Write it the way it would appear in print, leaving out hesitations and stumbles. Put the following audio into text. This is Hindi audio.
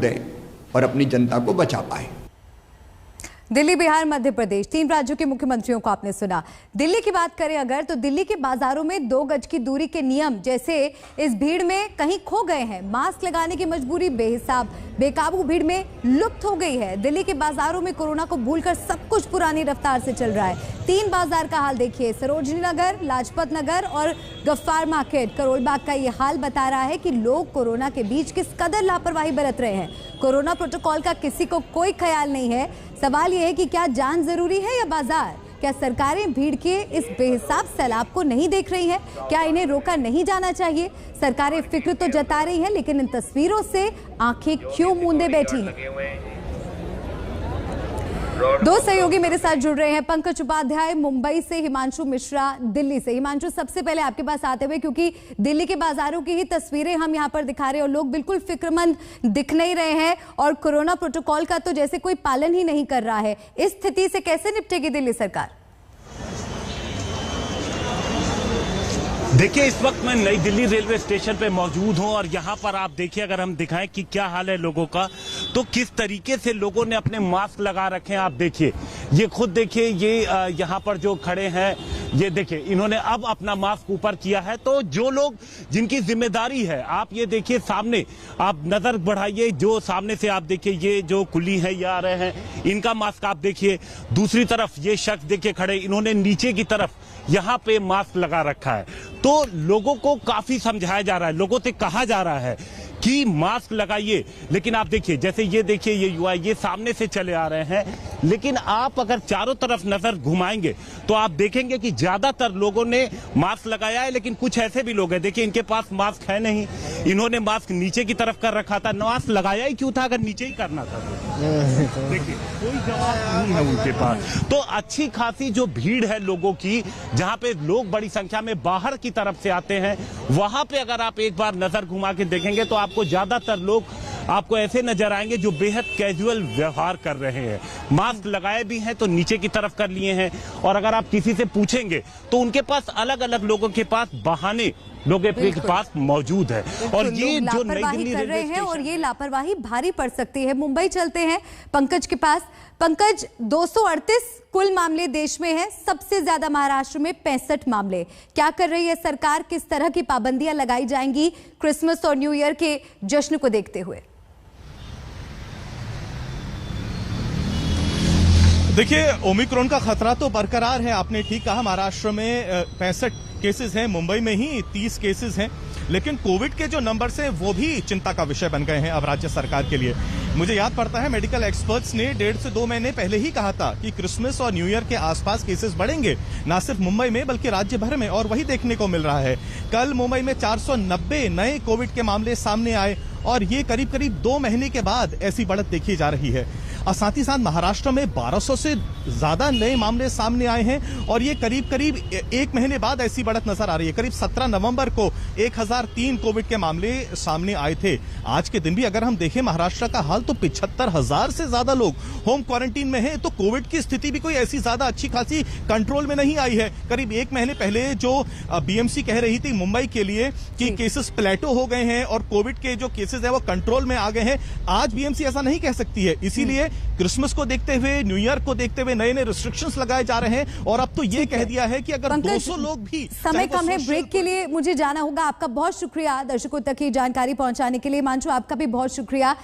दें और अपनी जनता को बचा पाए। दिल्ली, बिहार, मध्य प्रदेश, 3 राज्यों के मुख्यमंत्रियों को आपने सुना। दिल्ली की बात करें अगर, तो दिल्ली के बाजारों में 2 गज की दूरी के नियम जैसे इस भीड़ में कहीं खो गए हैं। मास्क लगाने की मजबूरी बेहिसाब बेकाबू भीड़ में लुप्त हो गई है। दिल्ली के बाजारों में कोरोना को भूलकर सब कुछ पुरानी रफ्तार से चल रहा है। 3 बाजार का हाल देखिए, सरोजनी नगर, लाजपत नगर और गफ्फार मार्केट। करोल बाग का ये हाल बता रहा है कि लोग कोरोना के बीच किस कदर लापरवाही बरत रहे हैं। कोरोना प्रोटोकॉल का किसी को कोई ख्याल नहीं है। सवाल यह है कि क्या जान जरूरी है या बाजार? क्या सरकारें भीड़ के इस बेहिसाब सैलाब को नहीं देख रही हैं? क्या इन्हें रोका नहीं जाना चाहिए? सरकारें फिक्र तो जता रही हैं, लेकिन इन तस्वीरों से आंखें क्यों मूंदे बैठी हैं? 2 सहयोगी मेरे साथ जुड़ रहे हैं, पंकज उपाध्याय मुंबई से, हिमांशु मिश्रा दिल्ली से। हिमांशु, सबसे पहले आपके पास आते हुए, क्योंकि दिल्ली के बाजारों की ही तस्वीरें हम यहाँ पर दिखा रहे हैं और लोग बिल्कुल फिक्रमंद दिख नहीं रहे हैं और कोरोना प्रोटोकॉल का तो जैसे कोई पालन ही नहीं कर रहा है। इस स्थिति से कैसे निपटेगी दिल्ली सरकार? देखिए, इस वक्त मैं नई दिल्ली रेलवे स्टेशन पे मौजूद हूं और यहाँ पर आप देखिए, अगर हम दिखाएं कि क्या हाल है लोगों का, तो किस तरीके से लोगों ने अपने मास्क लगा रखे हैं। आप देखिए, ये खुद देखिए, ये यहाँ पर जो खड़े हैं, ये देखिए, इन्होंने अब अपना मास्क ऊपर किया है। तो जो लोग जिनकी जिम्मेदारी है, आप ये देखिए सामने, आप नजर बढ़ाइए, जो सामने से आप देखिए, ये जो कुली है ये आ रहे हैं, इनका मास्क आप देखिए। दूसरी तरफ ये शख्स देखिए खड़े, इन्होंने नीचे की तरफ यहाँ पे मास्क लगा रखा है। तो लोगों को काफी समझाया जा रहा है, लोगों से कहा जा रहा है कि मास्क लगाइए, लेकिन आप देखिए, जैसे ये देखिए, ये युवा ये सामने से चले आ रहे हैं, लेकिन आप अगर चारों तरफ नजर घुमाएंगे तो आप देखेंगे कि ज्यादातर लोगों ने मास्क लगाया है, लेकिन कुछ ऐसे भी लोग हैं, देखिए इनके पास मास्क है नहीं, इन्होंने मास्क नीचे की तरफ कर रखा था। मास्क लगाया ही क्यों था अगर नीचे ही करना था? देखिए, कोई जवाब नहीं है उनके पास। तो अच्छी खासी जो भीड़ है लोगों की, जहां पे लोग बड़ी संख्या में बाहर की तरफ से आते हैं, वहां पे अगर आप एक बार नजर घुमा के देखेंगे तो आपको ज्यादातर लोग आपको ऐसे नजर आएंगे जो बेहद कैजुअल व्यवहार कर रहे हैं। मास्क लगाए भी हैं तो नीचे की तरफ कर लिए हैं, और अगर आप किसी से पूछेंगे तो उनके पास अलग अलग लोगों के पास बहाने लोगों के पास मौजूद है। और ये जो नई दिल्ली कर रहे हैं और ये लापरवाही भारी पड़ सकती है। मुंबई चलते हैं पंकज के पास। पंकज, 238 कुल मामले देश में हैं, सबसे ज्यादा महाराष्ट्र में 65 मामले। क्या कर रही है सरकार? किस तरह की पाबंदियां लगाई जाएंगी क्रिसमस और न्यू ईयर के जश्न को देखते हुए? देखिए, ओमिक्रॉन का खतरा तो बरकरार है। आपने ठीक कहा, महाराष्ट्र में 65 केसेस हैं, मुंबई में ही 30 केसेस हैं, लेकिन कोविड के जो नंबर्स हैं वो भी चिंता का विषय बन गए हैं अब राज्य सरकार के लिए। मुझे याद पड़ता है, मेडिकल एक्सपर्ट्स ने 1.5 से 2 महीने पहले ही कहा था कि क्रिसमस और न्यू ईयर के आसपास केसेस बढ़ेंगे, ना सिर्फ मुंबई में बल्कि राज्य भर में, और वही देखने को मिल रहा है। कल मुंबई में 490 नए कोविड के मामले सामने आए और ये करीब करीब 2 महीने के बाद ऐसी बढ़त देखी जा रही है। और साथ ही साथ महाराष्ट्र में 1200 से ज्यादा नए मामले सामने आए हैं और ये करीब करीब 1 महीने बाद ऐसी बढ़त नजर आ रही है। करीब 17 नवंबर को 1003 कोविड के मामले सामने आए थे। आज के दिन भी अगर हम देखें महाराष्ट्र का हाल, तो 75,000 से ज्यादा लोग होम क्वारंटीन में हैं। तो कोविड की स्थिति भी कोई ऐसी ज्यादा अच्छी खासी कंट्रोल में नहीं आई है। करीब 1 महीने पहले जो बीएमसी कह रही थी मुंबई के लिए कि केसेस प्लेटो हो गए हैं और कोविड के जो केसेस है वो कंट्रोल में आ गए हैं, आज बीएमसी ऐसा नहीं कह सकती है। इसीलिए क्रिसमस को देखते हुए, न्यू ईयर को देखते हुए नए नए रिस्ट्रिक्शंस लगाए जा रहे हैं और अब तो ये कह दिया है कि अगर 200 लोग भी, समय कम है, ब्रेक के लिए मुझे जाना होगा। आपका बहुत शुक्रिया दर्शकों तक की जानकारी पहुंचाने के लिए। हिमांशु, आपका भी बहुत शुक्रिया।